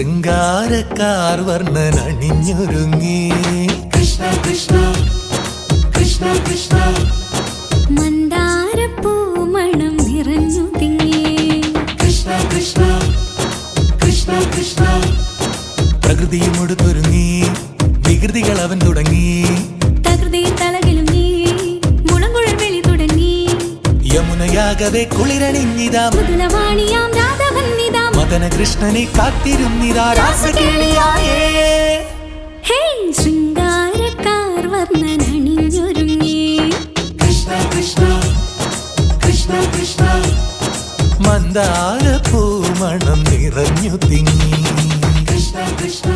ശൃംഗാരക്കാർ വർണ്ണൻ അണിഞ്ഞൊരുങ്ങി കൃഷ്ണ കൃഷ്ണ കൃഷ്ണ കൃഷ്ണ മന്ദാരപ്പൂമണം നിറഞ്ഞു തിങ്ങി കൃഷ്ണ കൃഷ്ണ കൃഷ്ണ കൃഷ്ണ പ്രകൃതിയും ഒടുത്തൊരുങ്ങി വികൃതികൾ അവൻ തുടങ്ങി തകൃതിയിൽ തലകിലും നീ മുളങ്കുഴൽ വെളി തുടങ്ങി യമുനയാകവെ കുളിരണിഞ്ഞിതാ മുതലവാണിയാം രാധവന്നിതാ മദന കൃഷ്ണനെ കാത്തിരുന്നിതാ രാസകേളിയായേ ഹേ ശൃംഗാരക്കാർ വർണ്ണൻ അണിഞ്ഞൊരുങ്ങി കൃഷ്ണ കൃഷ്ണ കൃഷ്ണ കൃഷ്ണ മന്ദാരപ്പൂമണം നിറഞ്ഞു തിങ്ങി കൃഷ്ണ കൃഷ്ണ